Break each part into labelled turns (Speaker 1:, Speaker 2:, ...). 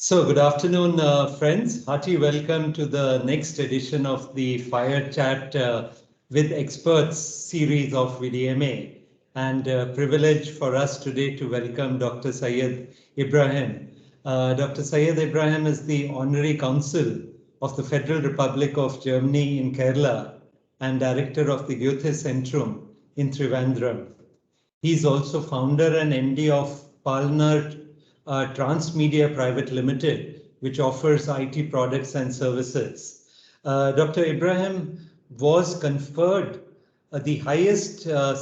Speaker 1: So, good afternoon, friends. Hearty welcome to the next edition of the Fire Chat with Experts series of VDMA. And privilege for us today to welcome Dr. Syed Ibrahim. Dr. Syed Ibrahim is the Honorary Consul of the Federal Republic of Germany in Kerala and Director of the Goethe-Zentrum in Trivandrum. He's also founder and MD of Palner Transmedia Private Limited, which offers IT products and services. Dr. Ibrahim was conferred the highest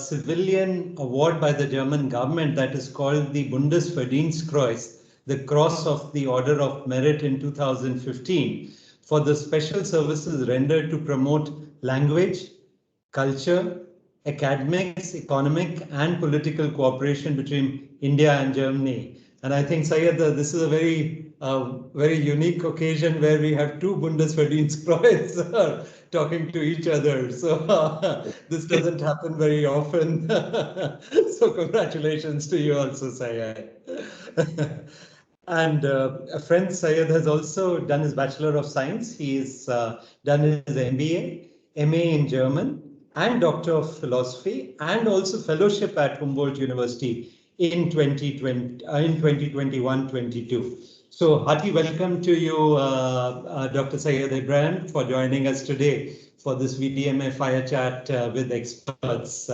Speaker 1: civilian award by the German government, that is called the Bundesverdienstkreuz, the Cross of the Order of Merit in 2015, for the special services rendered to promote language, culture, academics, economic and political cooperation between India and Germany. And I think, Syed, this is a very unique occasion where we have two Bundesverdienstkreuz talking to each other. So this doesn't happen very often. So congratulations to you also, Syed. And a friend, Syed, has also done his Bachelor of Science. He's done his MBA, MA in German, and Doctor of Philosophy, and also fellowship at Humboldt University in 2021-22. So hearty welcome to you, Dr. Syed Ibrahim, for joining us today for this VDMA Fire Chat with Experts.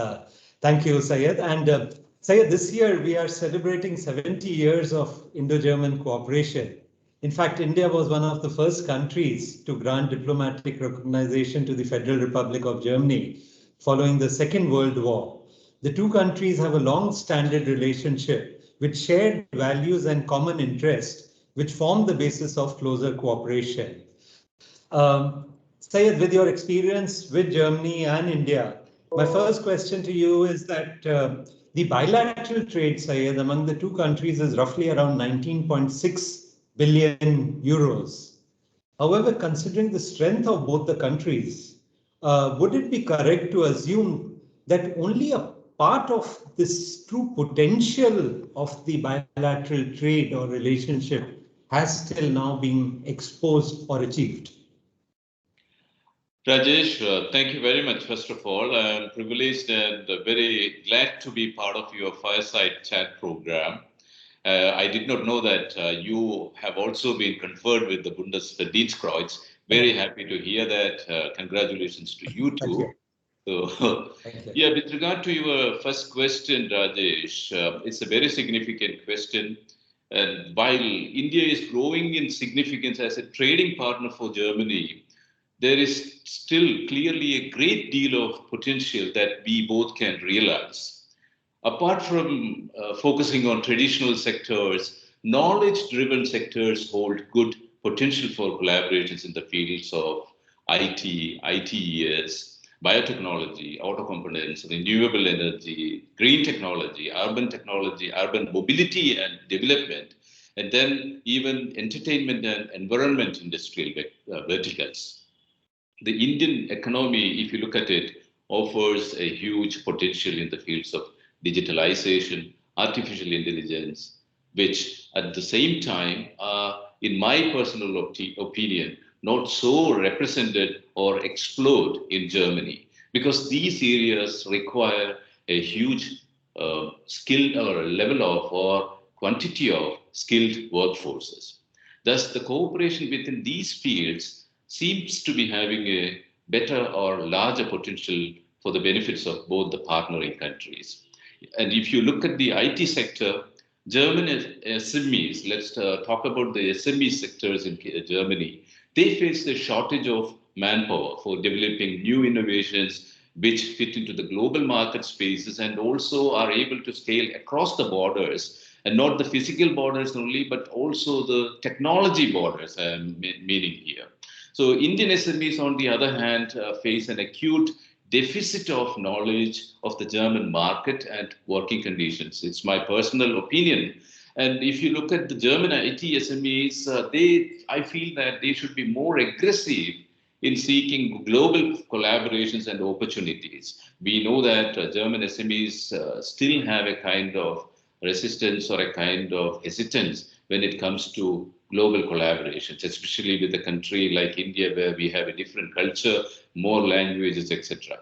Speaker 1: Thank you, Syed. And Syed, this year we are celebrating 70 years of Indo-German cooperation. In fact, India was one of the first countries to grant diplomatic recognition to the Federal Republic of Germany following the Second World War. The two countries have a long-standing relationship with shared values and common interests, which form the basis of closer cooperation. Syed, with your experience with Germany and India, my first question to you is that the bilateral trade, Syed, among the two countries is roughly around 19.6 billion euros. However, considering the strength of both the countries, would it be correct to assume that only a part of this true potential of the bilateral trade or relationship has still now been exposed or achieved?
Speaker 2: Rajesh, thank you very much. First of all, I'm privileged and very glad to be part of your Fireside Chat program. I did not know that you have also been conferred with the Bundesverdienstkreuz. Very happy to hear that. Congratulations to you too. So, yeah, with regard to your first question, Rajesh, it's a very significant question. And while India is growing in significance as a trading partner for Germany, there is still clearly a great deal of potential that we both can realize. Apart from focusing on traditional sectors, knowledge-driven sectors hold good potential for collaborations in the fields of IT, ITES, biotechnology, auto components, renewable energy, green technology, urban mobility and development, and then even entertainment and environment industrial verticals. The Indian economy, if you look at it, offers a huge potential in the fields of digitalization, artificial intelligence, which at the same time are, in my personal opinion, not so represented or explored in Germany, because these areas require a huge skill or level of or quantity of skilled workforces. Thus, the cooperation within these fields seems to be having a better or larger potential for the benefits of both the partnering countries. And if you look at the IT sector, German SMEs, let's talk about the SME sectors in Germany. They face the shortage of manpower for developing new innovations which fit into the global market spaces and also are able to scale across the borders, and not the physical borders only, but also the technology borders, meaning here. So Indian SMEs, on the other hand, face an acute deficit of knowledge of the German market and working conditions. It's my personal opinion. And if you look at the German IT SMEs, I feel that they should be more aggressive in seeking global collaborations and opportunities. We know that German SMEs still have a kind of resistance or a kind of hesitance when it comes to global collaborations, especially with a country like India, where we have a different culture, more languages, etc.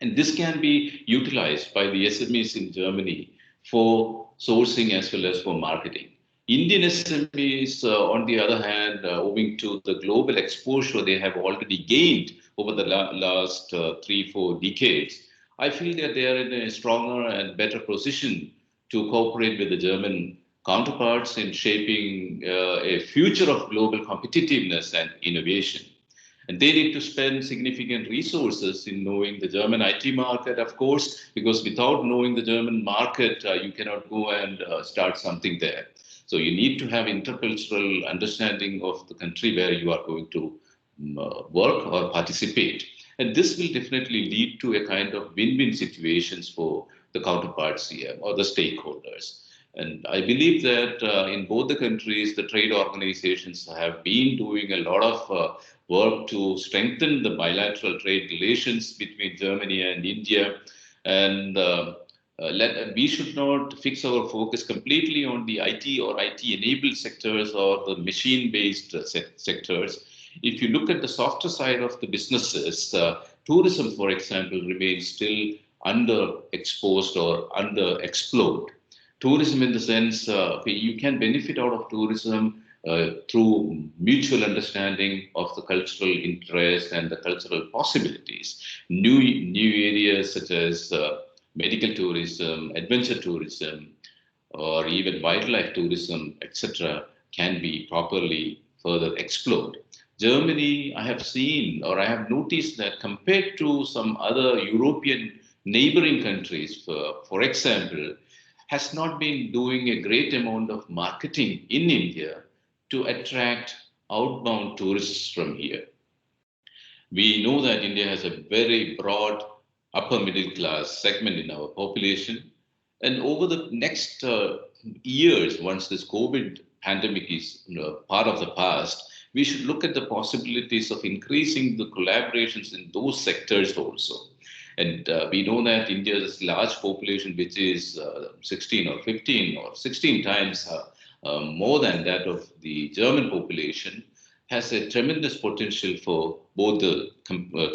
Speaker 2: And this can be utilized by the SMEs in Germany for sourcing as well as for marketing. Indian SMEs, on the other hand, owing to the global exposure they have already gained over the last 3-4 decades, I feel that they are in a stronger and better position to cooperate with the German counterparts in shaping a future of global competitiveness and innovation. And they need to spend significant resources in knowing the German IT market, of course, because without knowing the German market, you cannot go and start something there. So you need to have intercultural understanding of the country where you are going to work or participate. And this will definitely lead to a kind of win-win situations for the counterparts here or the stakeholders. And I believe that in both the countries, the trade organizations have been doing a lot of work to strengthen the bilateral trade relations between Germany and India. And we should not fix our focus completely on the IT or IT-enabled sectors or the machine-based sectors. If you look at the softer side of the businesses, tourism, for example, remains still underexposed or underexplored. Tourism in the sense you can benefit out of tourism through mutual understanding of the cultural interest and the cultural possibilities. New areas such as medical tourism, adventure tourism, or even wildlife tourism, etc., can be properly further explored. Germany, I have seen or I have noticed that compared to some other European neighboring countries, for example, has not been doing a great amount of marketing in India to attract outbound tourists from here. We know that India has a very broad upper middle class segment in our population. And over the next years, once this COVID pandemic is part of the past, we should look at the possibilities of increasing the collaborations in those sectors also. And we know that India's large population, which is 16 or 15 or 16 times more than that of the German population, has a tremendous potential for both the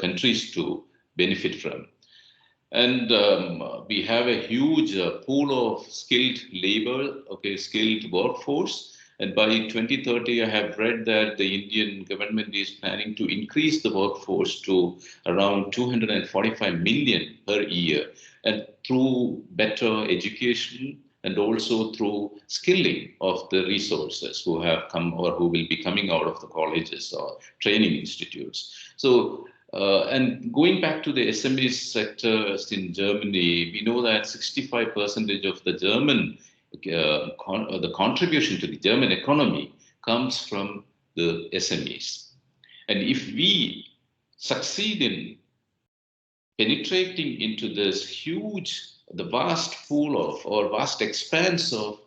Speaker 2: countries to benefit from. And we have a huge pool of skilled labor, skilled workforce. And by 2030, I have read that the Indian government is planning to increase the workforce to around 245 million per year, and through better education and also through skilling of the resources who have come or who will be coming out of the colleges or training institutes. So, and going back to the SME sectors in Germany, we know that 65% of the German the contribution to the German economy comes from the SMEs. And if we succeed in penetrating into this the vast pool of or vast expanse of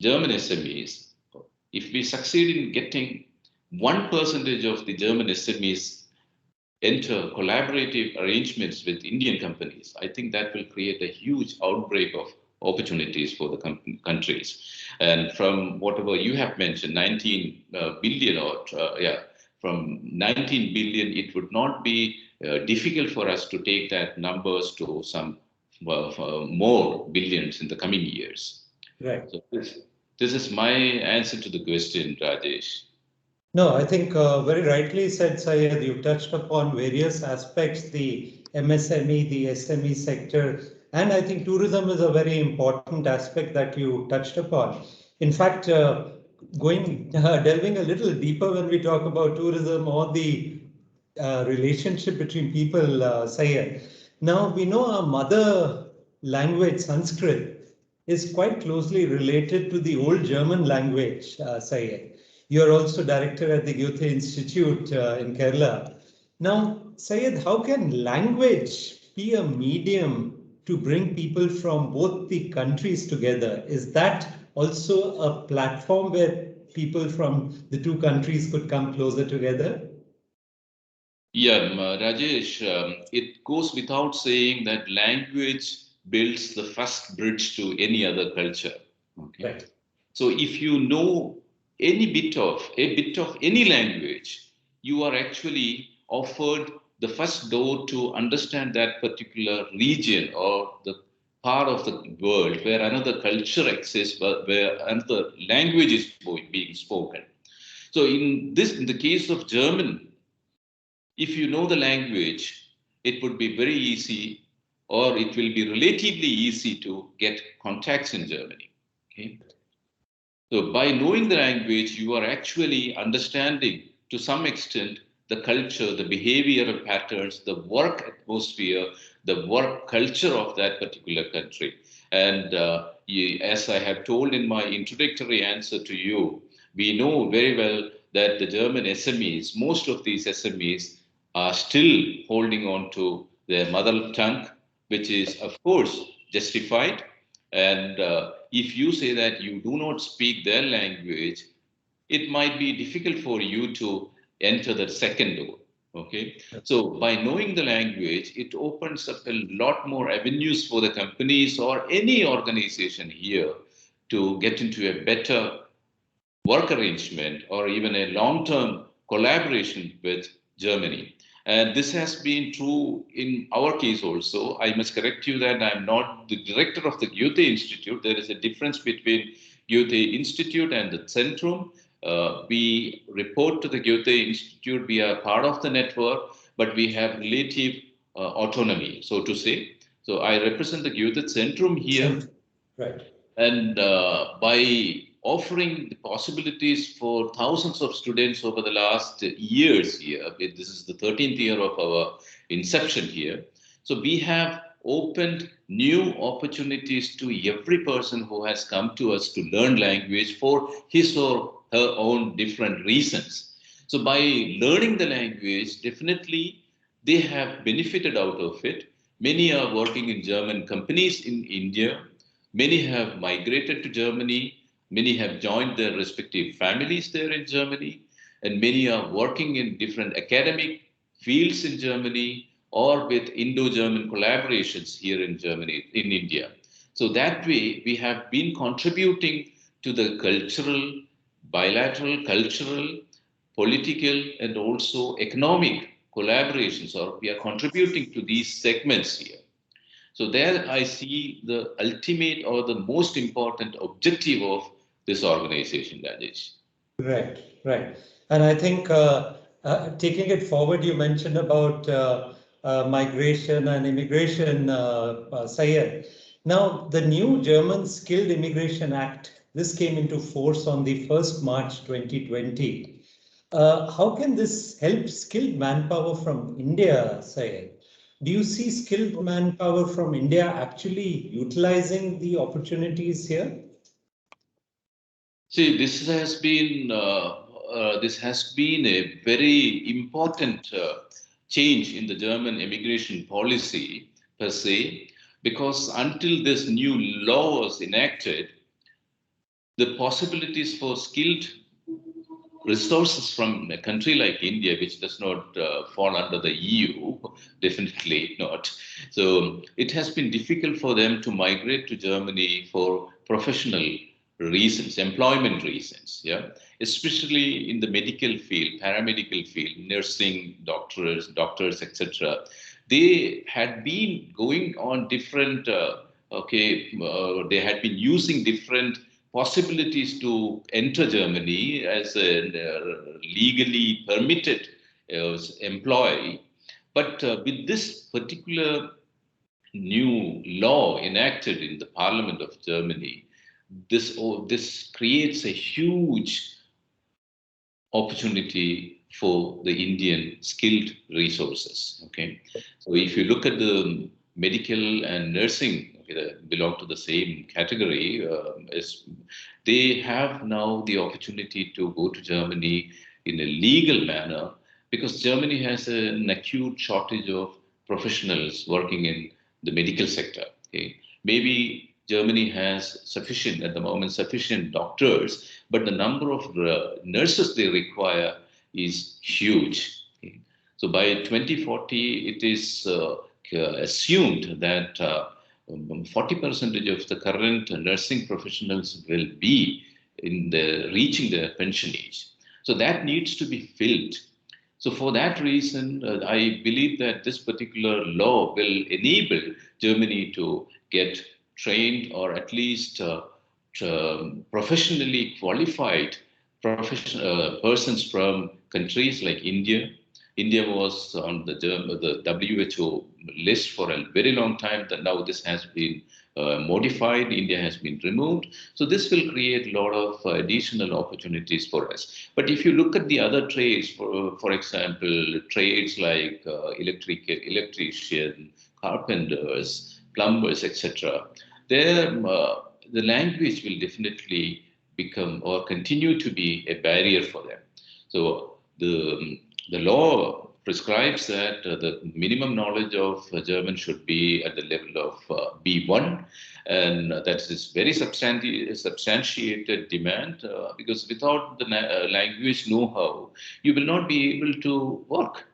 Speaker 2: German SMEs, if we succeed in getting 1% of the German SMEs enter collaborative arrangements with Indian companies, I think that will create a huge outbreak of opportunities for the countries. And from whatever you have mentioned, 19 billion or from 19 billion, it would not be difficult for us to take that numbers to some more billions in the coming years.
Speaker 1: Right.
Speaker 2: So this is my answer to the question, Rajesh.
Speaker 1: No, I think very rightly said, Syed. You've touched upon various aspects, the MSME, the SME sector, and I think tourism is a very important aspect that you touched upon. In fact, delving a little deeper when we talk about tourism or the relationship between people, Syed. Now, we know our mother language, Sanskrit, is quite closely related to the old German language, Syed. You're also director at the Goethe Institute in Kerala. Now, Syed, how can language be a medium to bring people from both the countries together? Is that also a platform where people from the two countries could come closer together?
Speaker 2: Yeah, Rajesh, it goes without saying that language builds the first bridge to any other culture. Okay.
Speaker 1: Right.
Speaker 2: So if you know a bit of any language, you are actually offered the first door to understand that particular region or the part of the world where another culture exists, where another language is being spoken. So in the case of German, if you know the language, it would be very easy, or it will be relatively easy to get contacts in Germany. Okay? So by knowing the language, you are actually understanding to some extent the culture, the behavioral patterns, the work atmosphere, the work culture of that particular country. And as I have told in my introductory answer to you, we know very well that the German SMEs, most of these SMEs are still holding on to their mother tongue, which is, of course, justified. And if you say that you do not speak their language, it might be difficult for you to enter the second door. Okay. So by knowing the language, it opens up a lot more avenues for the companies or any organization here to get into a better work arrangement or even a long-term collaboration with Germany. And this has been true in our case also. I must correct you that I'm not the director of the Goethe Institute. There is a difference between Goethe Institute and the Zentrum. We report to the Goethe Institute. We are part of the network, but we have relative autonomy, so to say. So I represent the Goethe-Zentrum here.
Speaker 1: Right.
Speaker 2: And by offering the possibilities for thousands of students over the last years here, this is the 13th year of our inception here. So we have opened new opportunities to every person who has come to us to learn language for his or her own different reasons. So by learning the language, definitely they have benefited out of it. Many are working in German companies in India. Many have migrated to Germany. Many have joined their respective families there in Germany. And many are working in different academic fields in Germany or with Indo-German collaborations here in Germany, in India. So that way, we have been contributing to the cultural, bilateral, cultural, political, and also economic collaborations, or we are contributing to these segments here. So there I see the ultimate or the most important objective of this organization, Rajesh.
Speaker 1: Right, right. And I think taking it forward, you mentioned about migration and immigration, Syed. Now, the new German Skilled Immigration Act, this came into force on the 1st March 2020. How can this help skilled manpower from India, Syed? Do you see skilled manpower from India actually utilizing the opportunities here?
Speaker 2: See, this has been a very important change in the German immigration policy per se, because until this new law was enacted, the possibilities for skilled resources from a country like India, which does not fall under the EU, definitely not. So it has been difficult for them to migrate to Germany for professional reasons, employment reasons, yeah, especially in the medical field, paramedical field, nursing, doctors, etc. They had been going on different, they had been using different possibilities to enter Germany as a legally permitted employee. But with this particular new law enacted in the Parliament of Germany, this creates a huge opportunity for the Indian skilled resources. Okay, so if you look at the medical and nursing, okay, that belong to the same category, they have now the opportunity to go to Germany in a legal manner because Germany has an acute shortage of professionals working in the medical sector. Okay, maybe Germany has sufficient at the moment sufficient doctors, but the number of nurses they require is huge. Okay. So by 2040, it is assumed that 40% of the current nursing professionals will be reaching the pension age. So that needs to be filled. So for that reason, I believe that this particular law will enable Germany to get trained or at least professionally qualified persons from countries like India. India was on the WHO list for a very long time. That now this has been modified. India has been removed. So this will create a lot of additional opportunities for us. But if you look at the other trades, for example, trades like electrician, carpenters, plumbers, etc., there the language will definitely become or continue to be a barrier for them. So the law prescribes that the minimum knowledge of German should be at the level of B1, and that is very substantiated demand because without the language know-how, you will not be able to work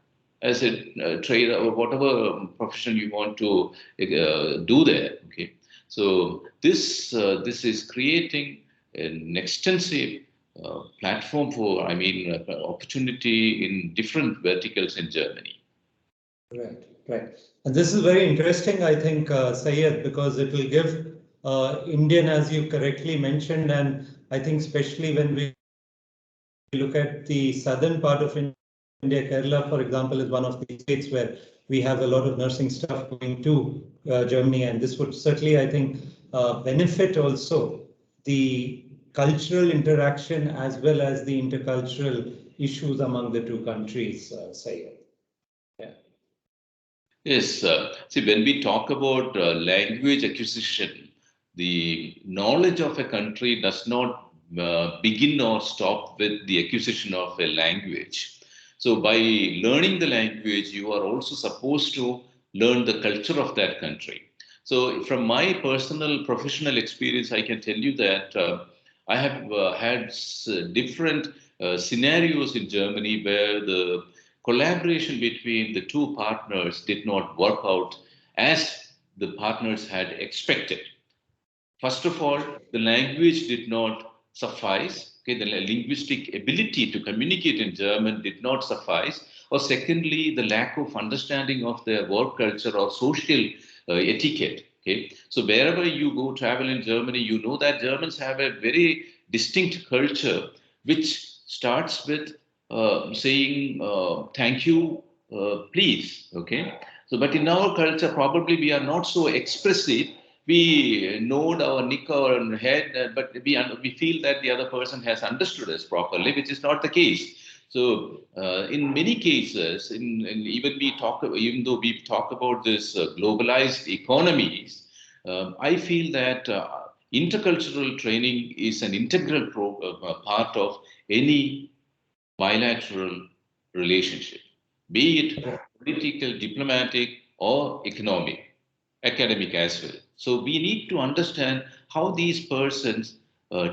Speaker 2: as a trade or whatever profession you want to do there. Okay, so this is creating an extensive platform for, opportunity in different verticals in Germany.
Speaker 1: Right, right. And this is very interesting, I think, Syed, because it will give Indian, as you correctly mentioned, and I think especially when we look at the southern part of India, Kerala, for example, is one of the states where we have a lot of nursing staff going to Germany, and this would certainly, I think, benefit also the cultural interaction as well as the intercultural issues among the two countries, Syed. Yeah.
Speaker 2: Yes, see, when we talk about language acquisition, the knowledge of a country does not begin or stop with the acquisition of a language. So, by learning the language, you are also supposed to learn the culture of that country. So, from my personal professional experience, I can tell you that I have had different scenarios in Germany where the collaboration between the two partners did not work out as the partners had expected. First of all, the language did not suffice. Okay, the linguistic ability to communicate in German did not suffice. Or secondly, the lack of understanding of their work culture or social etiquette. Okay, so wherever you go travel in Germany, you know that Germans have a very distinct culture, which starts with saying thank you, please. Okay, so but in our culture, probably we are not so expressive. We nod or nick our head, but we feel that the other person has understood us properly, which is not the case. So, in many cases, even though we talk about this globalized economies, I feel that intercultural training is an integral part of any bilateral relationship, be it political, diplomatic, or economic, academic as well. So we need to understand how these persons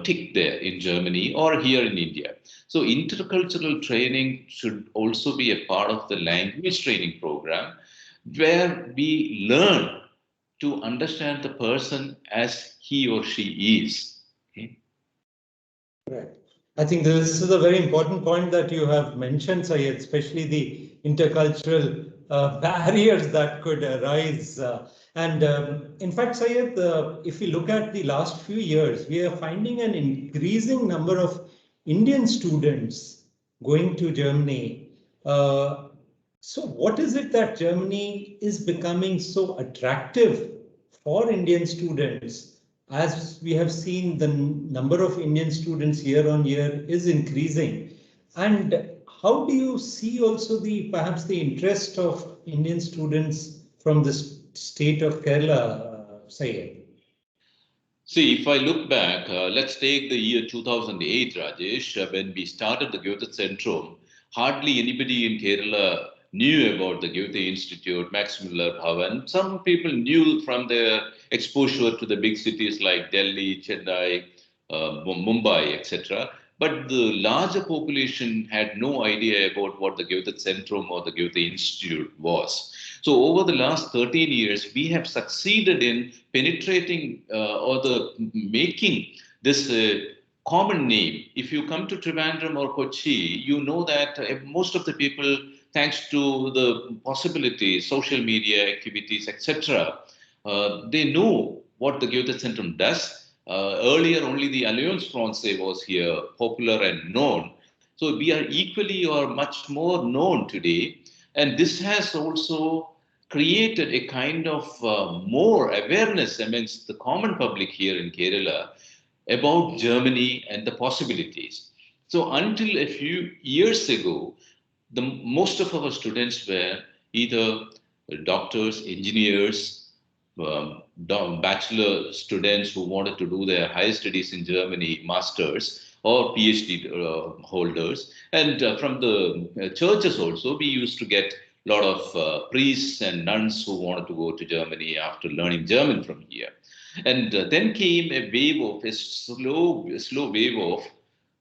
Speaker 2: tick there in Germany or here in India. So intercultural training should also be a part of the language training program where we learn to understand the person as he or she is. Okay?
Speaker 1: Right. I think this is a very important point that you have mentioned, Syed, especially the intercultural barriers that could arise. In fact, Syed, if we look at the last few years, we are finding an increasing number of Indian students going to Germany. So what is it that Germany is becoming so attractive for Indian students? As we have seen, the number of Indian students year on year is increasing. And how do you see also perhaps the interest of Indian students from the state of Kerala, Syed?
Speaker 2: See, if I look back, let's take the year 2008, Rajesh, when we started the Goethe-Zentrum. Hardly anybody in Kerala knew about the Goethe Institute, Max Muller Bhavan. Some people knew from their exposure to the big cities like Delhi, Chennai, Mumbai, etc. But the larger population had no idea about what the Goethe-Zentrum or the Goethe Institute was. So over the last 13 years, we have succeeded in penetrating or the making this common name. If you come to Trivandrum or Kochi, you know that most of the people, thanks to the possibilities, social media activities, etc., they know what the Goethe-Zentrum does. Earlier, only the Alliance Francaise was here, popular and known. So we are equally or much more known today. And this has also created a kind of more awareness amongst the common public here in Kerala about Germany and the possibilities. So until a few years ago, most of our students were either doctors, engineers, bachelor students who wanted to do their higher studies in Germany, masters or PhD holders. And from the churches also, we used to get a lot of priests and nuns who wanted to go to Germany after learning German from here. And then came a wave of a slow wave of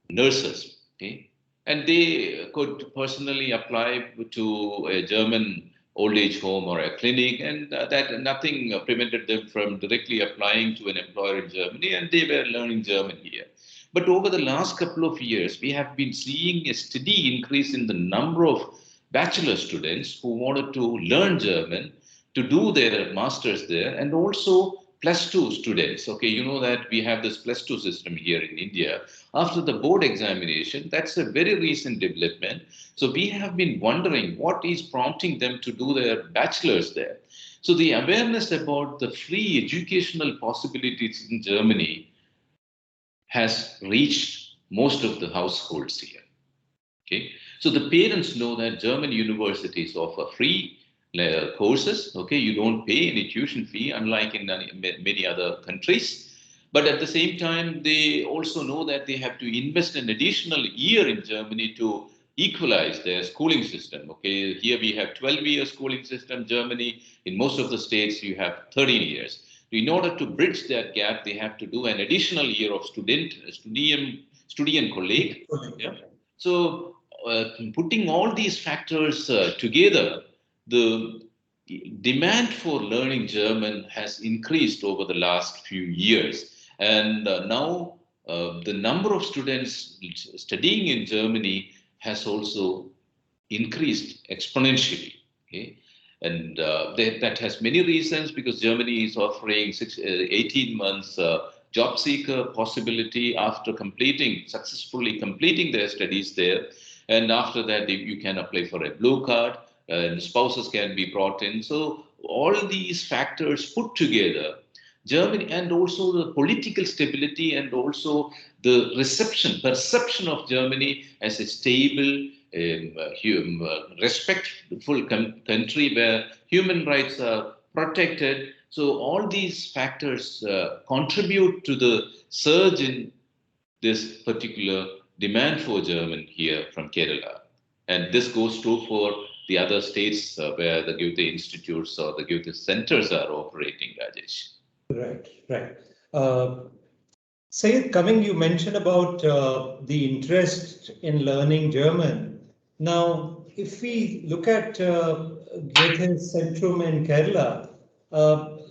Speaker 2: nurses. Okay, and they could personally apply to a German old age home or a clinic, and that nothing prevented them from directly applying to an employer in Germany, and they were learning German here. But over the last couple of years, we have been seeing a steady increase in the number of bachelor students who wanted to learn German to do their masters there, and also plus two students. Okay, you know that we have this plus two system here in India. After the board examination, that's a very recent development. So we have been wondering what is prompting them to do their bachelor's there. So the awareness about the free educational possibilities in Germany has reached most of the households here. Okay, so the parents know that German universities offer free courses. Okay, you don't pay any tuition fee, unlike in many other countries. But at the same time, they also know that they have to invest an additional year in Germany to equalize their schooling system. Okay, here we have 12-year schooling system. Germany, in most of the states, you have 13 years. In order to bridge that gap, they have to do an additional year of studium colleague. Yeah. So, putting all these factors together, the demand for learning German has increased over the last few years. And now the number of students studying in Germany has also increased exponentially. Okay? And that has many reasons, because Germany is offering 18 months job seeker possibility after successfully completing their studies there. And after that, you can apply for a blue card, and spouses can be brought in. So all these factors put together, Germany, and also the political stability, and also the perception of Germany as a stable, respectful country where human rights are protected. So all these factors contribute to the surge in this particular demand for German here from Kerala. And this goes true for the other states where the Goethe institutes or the Goethe centers are operating, Rajesh.
Speaker 1: Right, right. Syed, you mentioned about the interest in learning German. Now, if we look at Goethe-Zentrum in Kerala,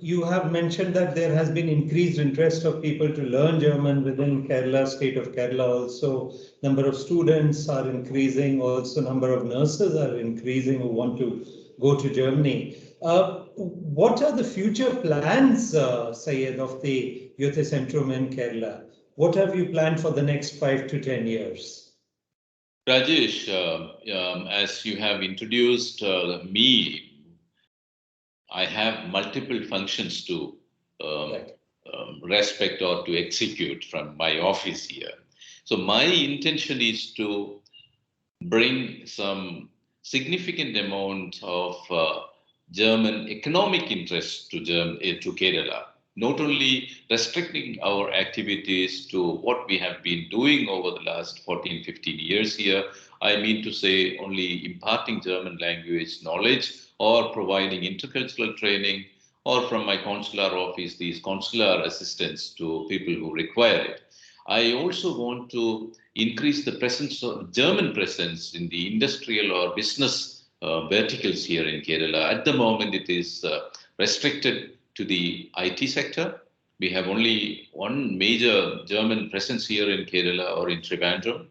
Speaker 1: you have mentioned that there has been increased interest of people to learn German within Kerala, state of Kerala. Also, number of students are increasing. Also, number of nurses are increasing who want to go to Germany. What are the future plans, Syed, of the Goethe-Zentrum in Kerala? What have you planned for the next 5 to 10 years?
Speaker 2: Rajesh, as you have introduced me, I have multiple functions to
Speaker 1: Right.
Speaker 2: respect or to execute from my office here. So my intention is to bring some significant amount of German economic interest to Kerala. Not only restricting our activities to what we have been doing over the last 14, 15 years here. I mean to say only imparting German language knowledge or providing intercultural training, or from my consular office, these consular assistance to people who require it. I also want to increase the presence of German presence in the industrial or business verticals here in Kerala. At the moment, it is restricted to the IT sector, We have only one major German presence here in Kerala or in Trivandrum.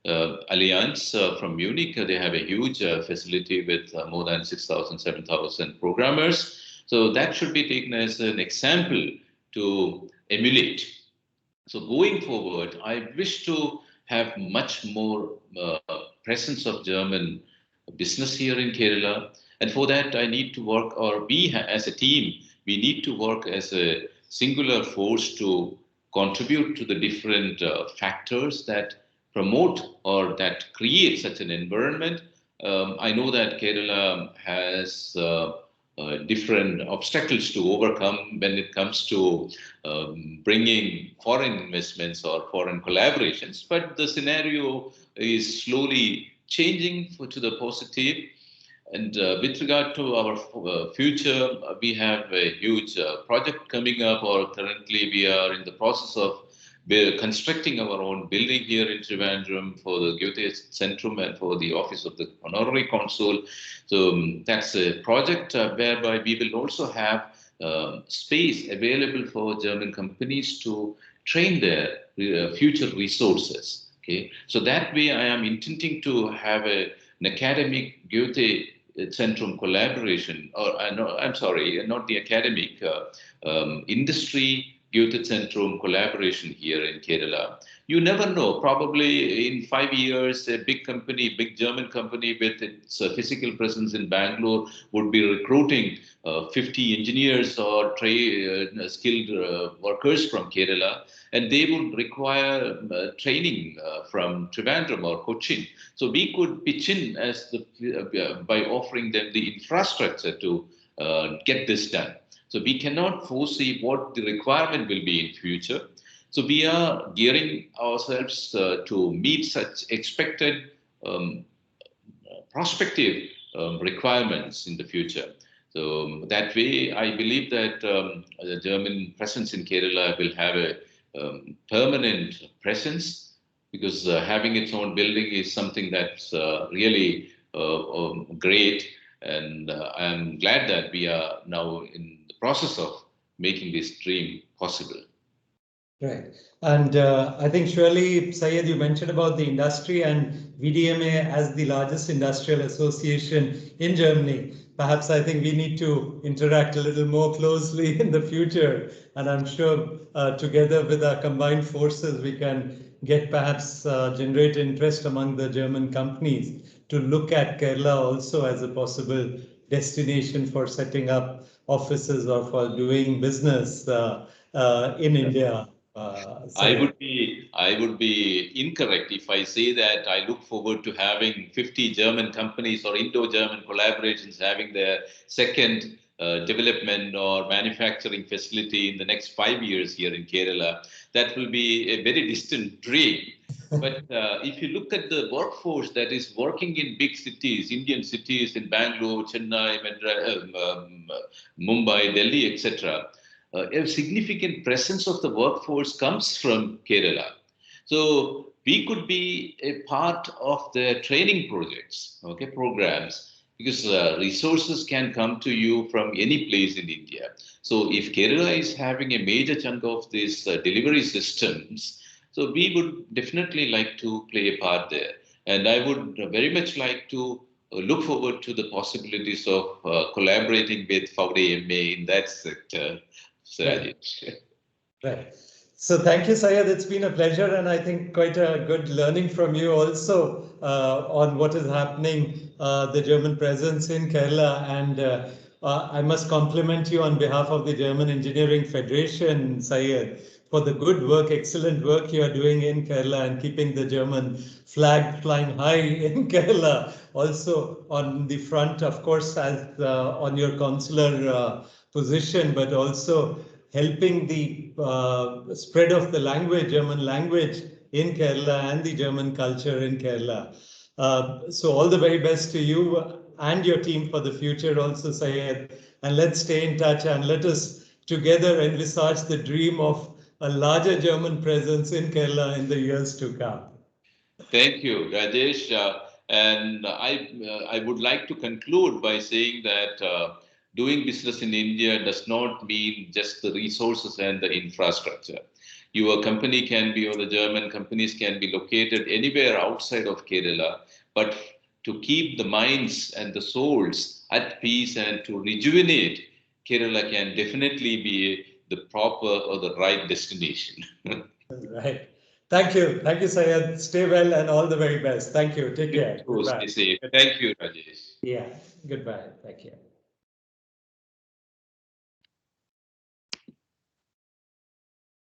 Speaker 2: Allianz from Munich, they have a huge facility with more than 6,000, 7,000 programmers. So that should be taken as an example to emulate. So going forward, I wish to have much more presence of German business here in Kerala. And for that, I need to work, or we as a team, we need to work as a singular force to contribute to the different factors that promote or that create such an environment. I know that Kerala has different obstacles to overcome when it comes to bringing foreign investments or foreign collaborations, but the scenario is slowly changing to the positive. And with regard to our future, we have a huge project coming up, or currently we are in the process of constructing our own building here in Trivandrum for the Goethe-Zentrum and for the office of the Honorary Consul. So that's a project whereby we will also have space available for German companies to train their future resources. Okay, so that way I am intending to have an academic Goethe-Zentrum collaboration, or no, I'm sorry, not the academic, industry Goethe-Zentrum collaboration here in Kerala. You never know. Probably in 5 years, a big company, big German company with its physical presence in Bangalore would be recruiting 50 engineers or skilled workers from Kerala, and they would require training from Trivandrum or Kochi. So we could pitch in as by offering them the infrastructure to get this done. So we cannot foresee what the requirement will be in future. So we are gearing ourselves to meet such expected prospective requirements in the future. So that way, I believe that the German presence in Kerala will have a permanent presence, because having its own building is something that's really great. And I'm glad that we are now in the process of making this dream possible.
Speaker 1: Right. And I think surely, Syed, you mentioned about the industry and VDMA as the largest industrial association in Germany. Perhaps I think we need to interact a little more closely in the future. And I'm sure together with our combined forces, we can get perhaps generate interest among the German companies to look at Kerala also as a possible destination for setting up offices or for doing business in India.
Speaker 2: I would be incorrect if I say that I look forward to having 50 German companies or Indo-German collaborations having their second development or manufacturing facility in the next 5 years here in Kerala. That will be a very distant dream. But if you look at the workforce that is working in big cities, Indian cities in Bangalore, Chennai, Mumbai, Delhi, etc., a significant presence of the workforce comes from Kerala. So we could be a part of the training projects, okay, programs, because resources can come to you from any place in India. So if Kerala is having a major chunk of these delivery systems, so we would definitely like to play a part there. And I would very much like to look forward to the possibilities of collaborating with VDMA in that sector.
Speaker 1: Right. Right. So thank you, Syed. It's been a pleasure, and I think quite a good learning from you also on what is happening, the German presence in Kerala. And I must compliment you on behalf of the German Engineering Federation, Syed, for the good work, excellent work you are doing in Kerala and keeping the German flag flying high in Kerala. Also on the front, of course, as on your consular position, but also helping the spread of the language, German language in Kerala and the German culture in Kerala. So all the very best to you and your team for the future also, Syed. And let's stay in touch and let us together envisage the dream of a larger German presence in Kerala in the years to come.
Speaker 2: Thank you, Rajesh. And I would like to conclude by saying that doing business in India does not mean just the resources and the infrastructure. Your company can be, or the German companies can be located anywhere outside of Kerala, but to keep the minds and the souls at peace and to rejuvenate, Kerala can definitely be the proper or the right destination.
Speaker 1: Right. Thank you. Thank you, Syed. Stay well and all the very best. Thank you. Take care.
Speaker 2: So
Speaker 1: Goodbye.
Speaker 2: stay safe. Thank you, Rajesh.
Speaker 1: Yeah. Goodbye. Thank you.